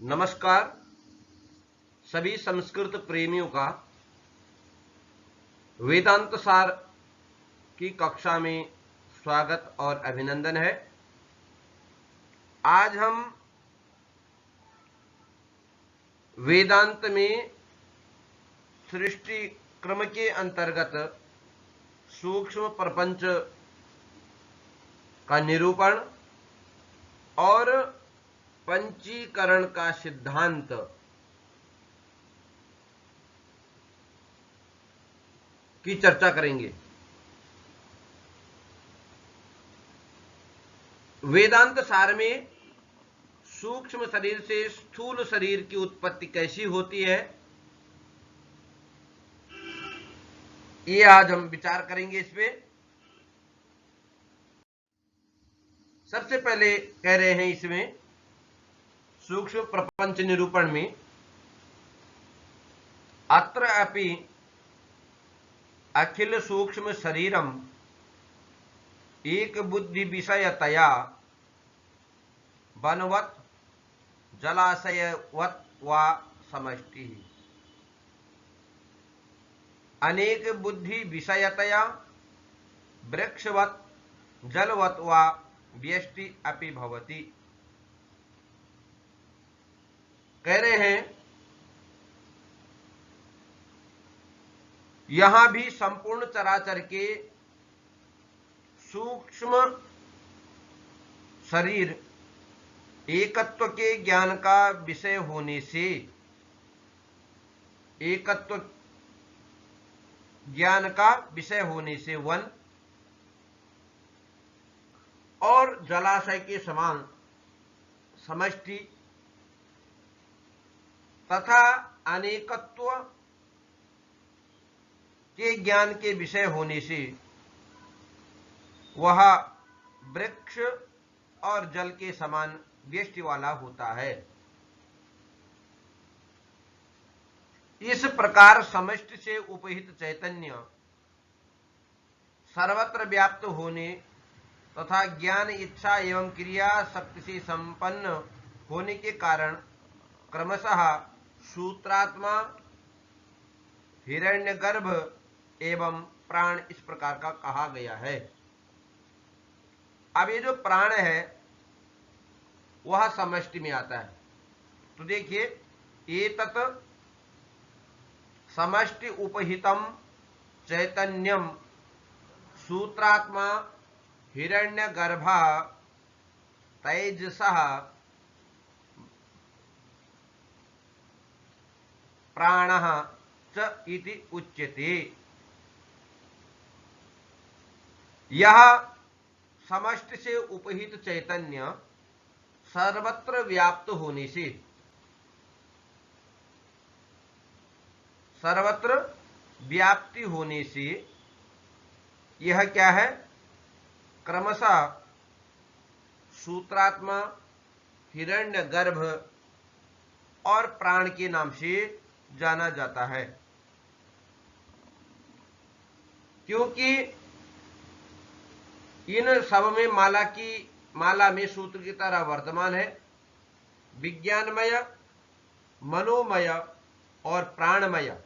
नमस्कार सभी संस्कृत प्रेमियों का वेदांत सार की कक्षा में स्वागत और अभिनंदन है। आज हम वेदांत में सृष्टि क्रम के अंतर्गत सूक्ष्म प्रपंच का निरूपण और पंचीकरण का सिद्धांत की चर्चा करेंगे। वेदांत सार में सूक्ष्म शरीर से स्थूल शरीर की उत्पत्ति कैसी होती है, ये आज हम विचार करेंगे। इस पे सबसे पहले कह रहे हैं इसमें सूक्ष्म प्रपंच निरूपण में अत्र अपि अखिल सूक्ष्म शरीरम एक बुद्धि विषयतया वनवत् जलाशयवत् वा समष्टि अनेक बुद्धि विषयतया वृक्षवत् जलवत् वा व्यष्टि अपि भवति। कह रहे हैं यहां भी संपूर्ण चराचर के सूक्ष्म शरीर एकत्व के ज्ञान का विषय होने से, एकत्व ज्ञान का विषय होने से वन और जलाशय के समान समष्टि तथा अनेकत्व के ज्ञान के विषय होने से वह वृक्ष और जल के समान व्यष्टि वाला होता है। इस प्रकार समष्टि से उपहित चैतन्य सर्वत्र व्याप्त होने तथा ज्ञान इच्छा एवं क्रिया शक्ति से संपन्न होने के कारण क्रमशः सूत्रात्मा, हिरण्यगर्भ एवं प्राण इस प्रकार का कहा गया है। अब ये जो प्राण है वह समष्टि में आता है। तो देखिए, एतत् समष्टि उपहितम चैतन्यम सूत्रात्मा हिरण्यगर्भ तैजसः प्राणः च इति उच्यते। यह समष्टि से उपहित चैतन्य सर्वत्र व्याप्त होने से, सर्वत्र व्याप्ति होने से यह क्या है, क्रमशः सूत्रात्मा, हिरण्यगर्भ और प्राण के नाम से जाना जाता है। क्योंकि इन सब में माला में सूत्र की तरह वर्तमान है। विज्ञानमय, मनोमय और प्राणमय,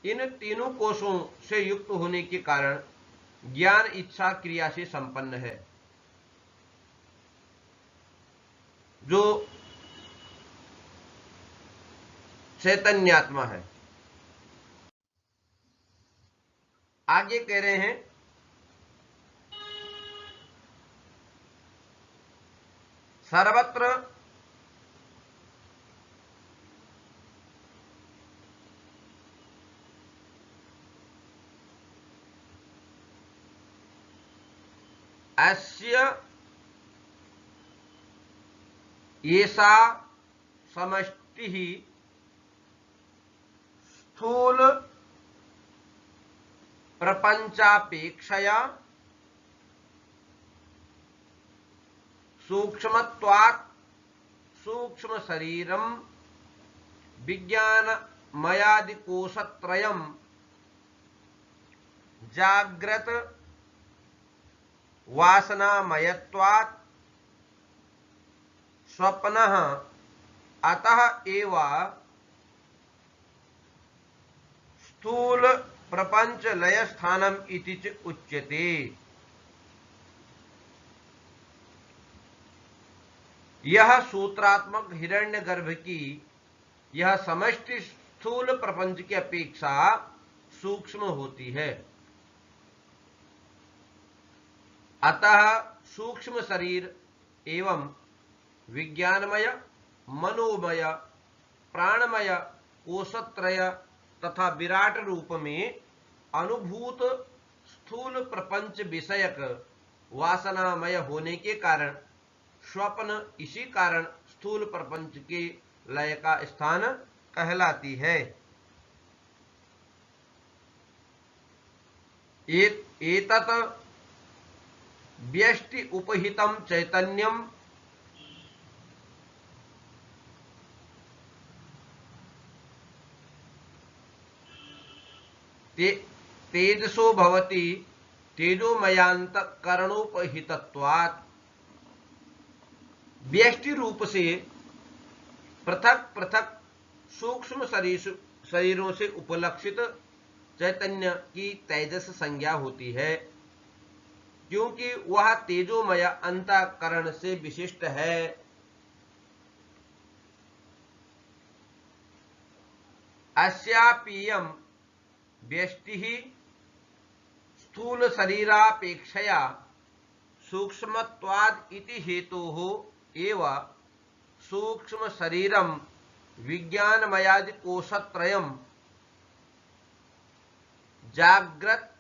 इन तीनों कोशों से युक्त होने के कारण ज्ञान इच्छा क्रिया से संपन्न है। जो चैतन्यात्मा है। आगे कह रहे हैं सर्वत्र अस्य एषा समष्टिः स्थूल प्रपंचापेक्षया सूक्ष्मत्वात् सूक्ष्म शरीरम विज्ञानमयादिकोशत्रयम् जाग्रत वासनामयत्वात् स्वप्नः अतः एव स्थूल प्रपंच लय स्थानम इति च उच्यते। यह सूत्रात्मक हिरण्यगर्भ की यह समष्टि स्थूल प्रपंच की अपेक्षा सूक्ष्म होती है। अतः सूक्ष्म शरीर एवं विज्ञानमय, मनोमय, प्राणमय कोशत्रय तथा विराट रूप में अनुभूत स्थूल प्रपंच विषयक वासनामय होने के कारण स्वप्न इसी कारण स्थूल प्रपंच के लय का स्थान कहलाती है। एतत् व्यष्टि उपहितम चैतन्यम तेजसो भवति तेजोमयांतकरणोपहितत्वात्। व्यष्टि रूप से पृथक पृथक सूक्ष्म शरीरों से उपलक्षित चैतन्य की तेजस संज्ञा होती है, क्योंकि वह तेजोमय अंतःकरण से विशिष्ट है। अस्यापीयं व्यष्टिः स्थूल शरीरापेक्षया सूक्ष्मत्वाद् इति हेतोः एव सूक्ष्म शरीरं विज्ञानमयादि कोशत्रयं जाग्रत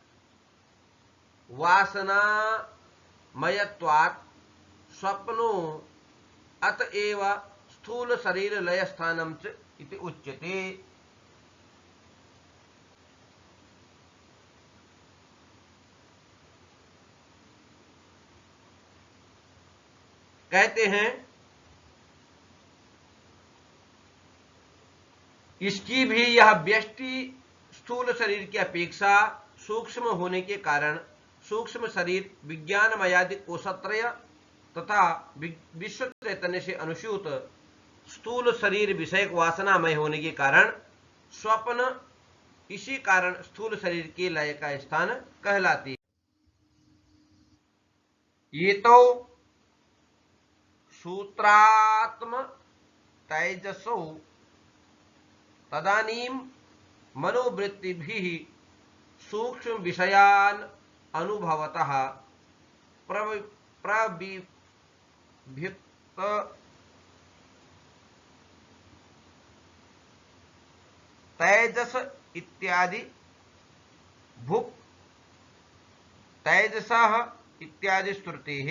वासनामयत्वात् स्वप्नो अतएव स्थूल शरीर लय स्थानम च इति उच्यते। कहते हैं इसकी भी यह व्यष्टि स्थूल शरीर की अपेक्षा सूक्ष्म होने के कारण सूक्ष्म शरीर विज्ञानमयादि कोशत्रय तथा विश्व चैतन्य से अनुसूत स्थूल शरीर विषयक वासनामय होने के कारण स्वप्न इसी कारण स्थूल शरीर के लय का स्थान कहलाती है। ये तो सूत्रात्म तैजसो तदानीम मनोवृत्तिभिः सूक्ष्म विषयान अनुभवतः प्रविभक्त तैजस इत्यादि भुक् तैजसः इत्यादि श्रुतेः।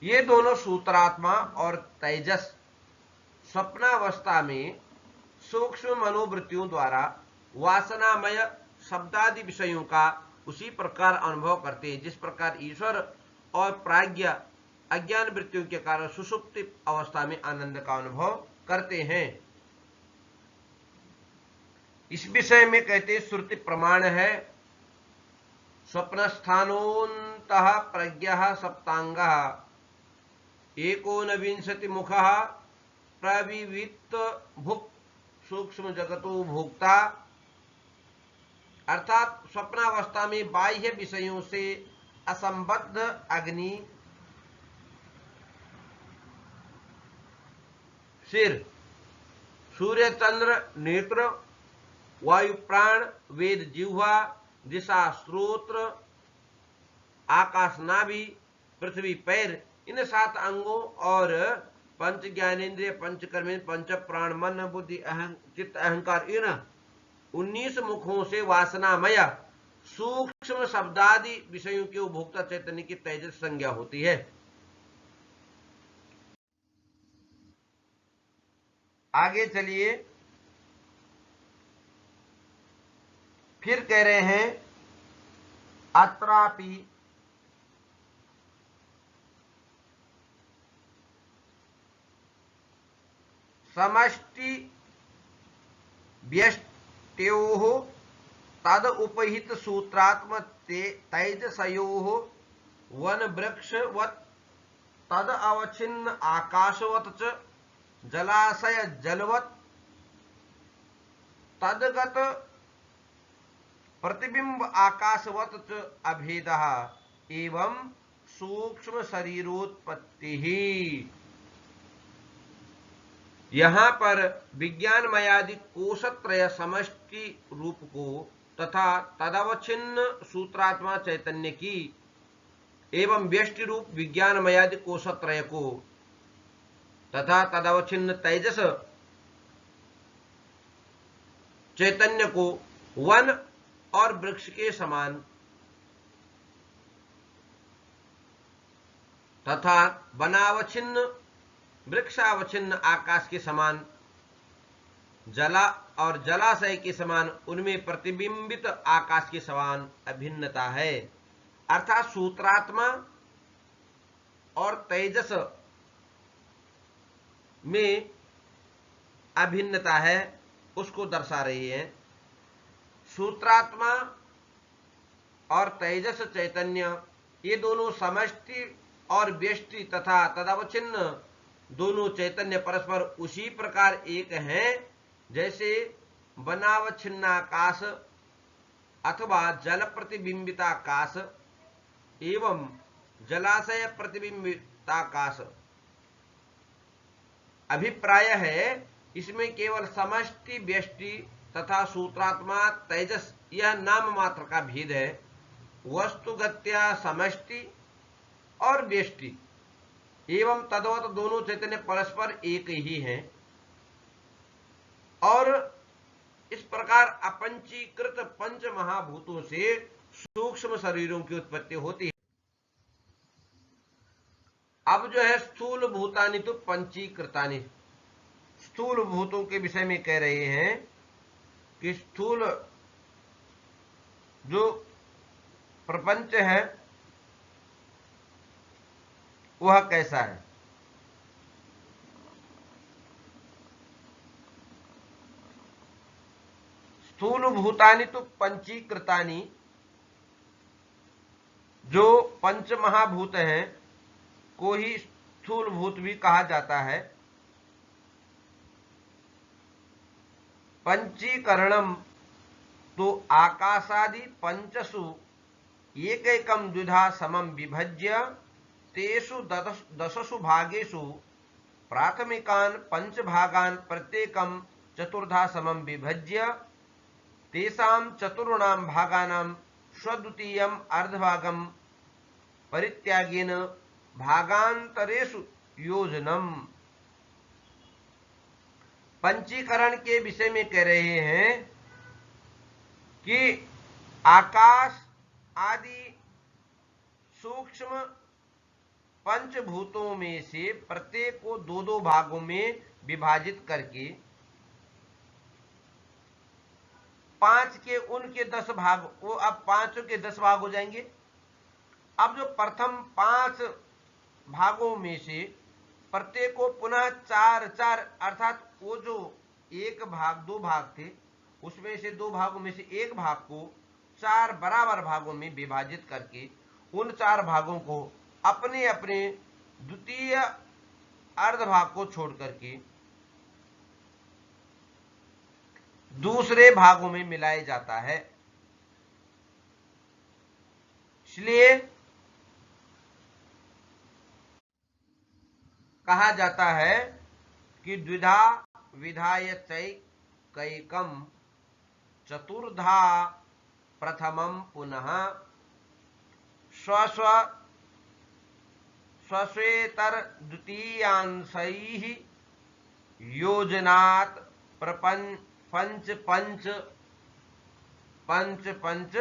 ये दोनों सूत्रात्मा और तेजस स्वप्नावस्था में सूक्ष्म मनोवृत्तियों द्वारा वासनामय शब्दादि विषयों का उसी प्रकार अनुभव करते हैं जिस प्रकार ईश्वर और प्राज्ञ अज्ञान वृत्तियों के कारण सुषुप्ति अवस्था में आनंद का अनुभव करते हैं। इस विषय में कहते श्रुति प्रमाण है। स्वप्नस्थानोन्तः प्रज्ञः सप्तांगः एकोनविंशति मुखः प्रविविक्त भुक् सूक्ष्म जगतो भोक्ता। अर्थात स्वप्नावस्था में बाह्य विषयों से असंबद्ध अग्नि, सिर, सूर्य चंद्र नेत्र, वायु प्राण, वेद जिह्वा, दिशा स्रोत्र, आकाश नाभि, पृथ्वी पैर, इन 7 अंगों और पंच ज्ञानेन्द्रिय, पंच कर्मेंद्रिय, पंच प्राण, मन, बुद्धि, चित्त, अहंकार, इन 19 मुखों से वासनामय सूक्ष्म शब्दादि विषयों के उपभोक्ता चैतन्य की तेजस संज्ञा होती है। आगे चलिए, फिर कह रहे हैं अत्रापि समष्टि व्यष्ट्योः तद उपहित सूत्रात्म तेजसयोः वन वृक्षवत् तद अवच्छिन्न आकाशवत च जलाशय जलवत तदगत प्रतिबिंब आकाशवत च अभेदः एवं सूक्ष्म शरीरोत्पत्ति ही। यहां पर विज्ञानमयादि कोशत्रय समष्टि रूप को तथा तदवच्छिन्न सूत्रात्मा चैतन्य की एवं व्यष्टि रूप विज्ञानमयादि कोशत्रय को तथा तदवच्छिन्न तेजस चैतन्य को वन और वृक्ष के समान तथा वनावच्छिन्न वृक्षावच्छिन्न आकाश के समान जला और जलाशय के समान उनमें प्रतिबिंबित आकाश के समान अभिन्नता है। अर्थात सूत्रात्मा और तेजस में अभिन्नता है, उसको दर्शा रही है। सूत्रात्मा और तेजस चैतन्य ये दोनों समष्टि और व्यष्टि तथा तदवच्छिन्न दोनों चैतन्य परस्पर उसी प्रकार एक हैं जैसे वनावच्छिन्नाकाश अथवा जल प्रतिबिंबिताकाश एवं जलाशय प्रतिबिंबिताकाश। अभिप्राय है इसमें केवल समष्टि व्यष्टि तथा सूत्रात्मा तेजस यह नाम मात्र का भेद है। वस्तुगत्या समष्टि और व्यष्टि एवं तद्वत दोनों चैतन्य परस्पर एक ही हैं और इस प्रकार अपंचीकृत पंच महाभूतों से सूक्ष्म शरीरों की उत्पत्ति होती है। अब जो है स्थूल भूतानि तो पंचीकृतानि, स्थूल भूतों के विषय में कह रहे हैं कि स्थूल जो प्रपंच है वह कैसा है। स्थूल भूतानि तो पंचीकृतानि, जो पंच महाभूत हैं को ही स्थूल भूत भी कहा जाता है। पंचीकरणम तो आकाशादि पंचसु एकैकं द्विधा समं विभज्य तेषु दशसु भागेषु प्राथमिकान् पंचभागान् प्रत्येकं चतुर्धा समं विभज्य तेषां चतुर्णां भागानां स्वद्वितीयम् अर्धभागं परित्यागेन भागांतरेषु योजनम्। पंचीकरण के विषय में कह रहे हैं कि आकाश आदि सूक्ष्म पंचभूतों में से प्रत्येक को दो दो भागों में विभाजित करके पांच के उनके 10 भाग, वो अब पांचों के 10 भाग हो जाएंगे। अब जो प्रथम 5 भागों में से प्रत्येक को पुनः 4 अर्थात वो जो एक भाग 2 भाग थे उसमें से 2 भागों में से एक भाग को 4 बराबर भागों में विभाजित करके उन 4 भागों को अपने अपने द्वितीय अर्धभाग को छोड़ करके दूसरे भागों में मिलाया जाता है। इसलिए कहा जाता है कि द्विधा विधायतैकैकं चतुर्धा प्रथमं पुनः स्वस्वेतर द्वितीयांशैः योजनात् पंच पंच पंच पंच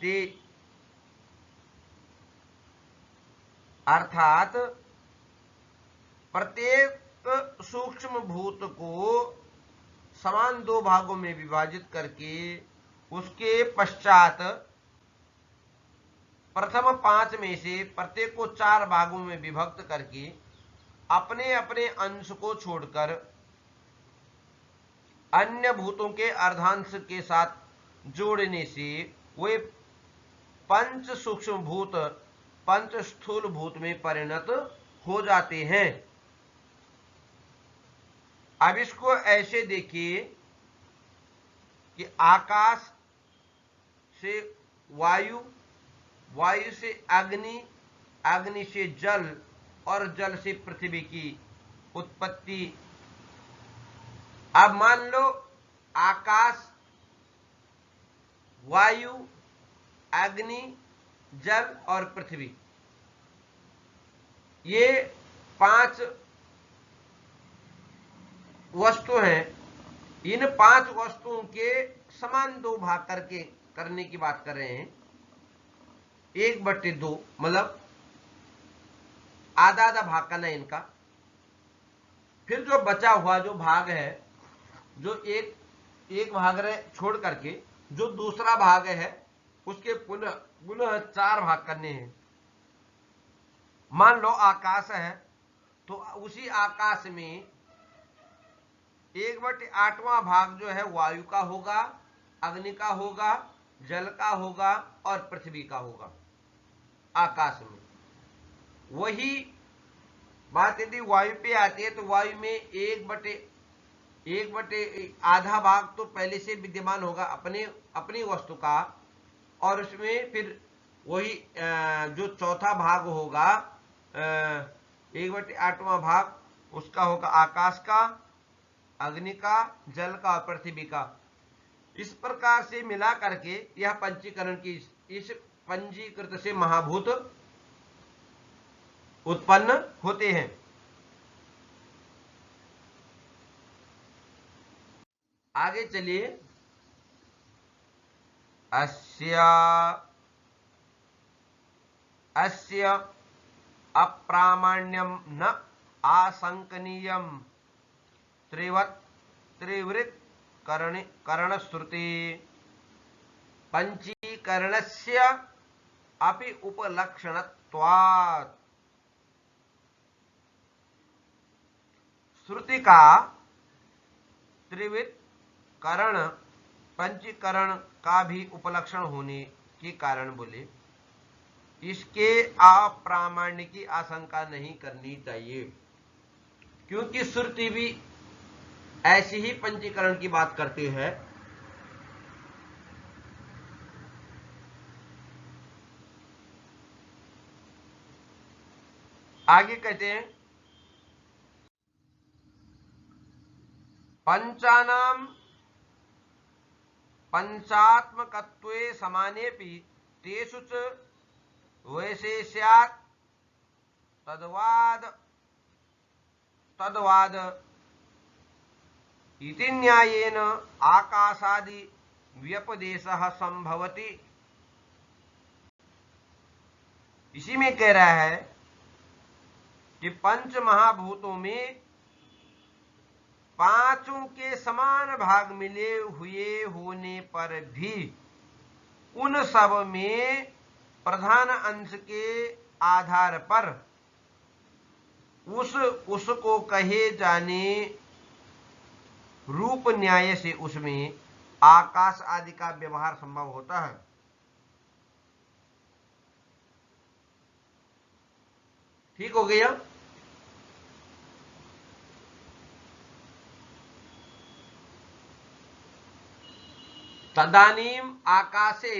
ते, अर्थात प्रत्येक सूक्ष्म भूत को समान 2 भागों में विभाजित करके उसके पश्चात प्रथम 5 में से प्रत्येक को 4 भागों में विभक्त करके अपने अपने अंश को छोड़कर अन्य भूतों के अर्धांश के साथ जोड़ने से वे पंच सूक्ष्म भूत पंच स्थूल भूत में परिणत हो जाते हैं। अब इसको ऐसे देखिए कि आकाश से वायु, वायु से अग्नि, अग्नि से जल और जल से पृथ्वी की उत्पत्ति। अब मान लो आकाश, वायु, अग्नि, जल और पृथ्वी, ये 5 वस्तु हैं। इन 5 वस्तुओं के समान 2 भाग करके करने की बात कर रहे हैं। 1/2 मतलब आधा आधा भाग करना है इनका। फिर जो बचा हुआ जो भाग है, जो एक भाग रहे छोड़ करके जो दूसरा भाग है, उसके पुनः 4 भाग करने हैं। मान लो आकाश है, तो उसी आकाश में 1/8वां भाग जो है वायु का होगा, अग्नि का होगा, जल का होगा और पृथ्वी का होगा आकाश में। वही बात यदि वायु पे आती है तो वायु में 1/8 आधा भाग तो पहले से विद्यमान होगा अपनी वस्तु का, और उसमें फिर वही जो चौथा भाग होगा 1/8वां भाग उसका होगा आकाश का, अग्नि का, जल का और पृथ्वी का। इस प्रकार से मिला करके यह पंचीकरण की, इस पंजीकृत से महाभूत उत्पन्न होते हैं। आगे चलिए। अस्य अप्रामाण्यम न आशंकनीयम त्रिवृत् करणश्रुति पंचीकरणस्य अपि उपलक्षणत्वात्। श्रुति का त्रिवृत् करण पंचीकरण का भी उपलक्षण होने के कारण बोले इसके अप्रामाण्य की आशंका नहीं करनी चाहिए, क्योंकि श्रुति भी ऐसी ही पंचीकरण की बात करती है। आगे कहते हैं पंचानाम पंचात्मकत्वे समानेपि तेषु च वैशेष्यात् तद्वाद इति न्यायेन आकाशादि व्यपदेशः संभवति। इसी में कह रहा है कि पंच महाभूतों में 5 के समान भाग मिले हुए होने पर भी उन सब में प्रधान अंश के आधार पर उसको कहे जाने रूप न्याय से उसमें आकाश आदि का व्यवहार संभव होता है। ठीक हो गया। तदानीम आकाशे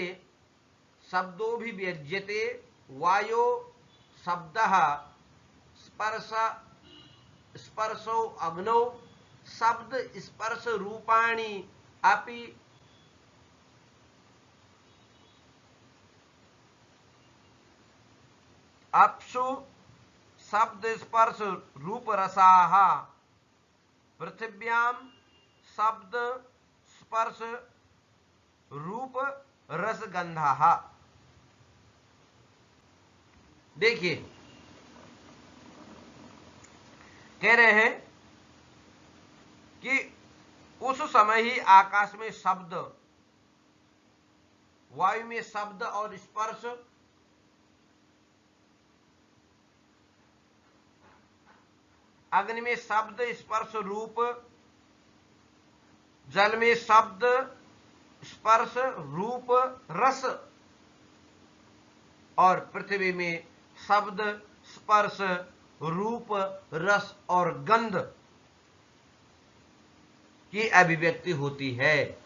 शब्दों भी व्यज्यते वायो शब्दः स्पर्शो अग्नौ शब्द स्पर्श रूपाणि अपि अप्सु शब्द स्पर्श रूप रसाः पृथिव्यां शब्द स्पर्श रूप रसगंधाः। देखिए कह रहे हैं कि उस समय ही आकाश में शब्द, वायु में शब्द और स्पर्श, अग्नि में शब्द स्पर्श रूप, जल में शब्द स्पर्श रूप रस, और पृथ्वी में शब्द स्पर्श रूप, रस और गंध की अभिव्यक्ति होती है।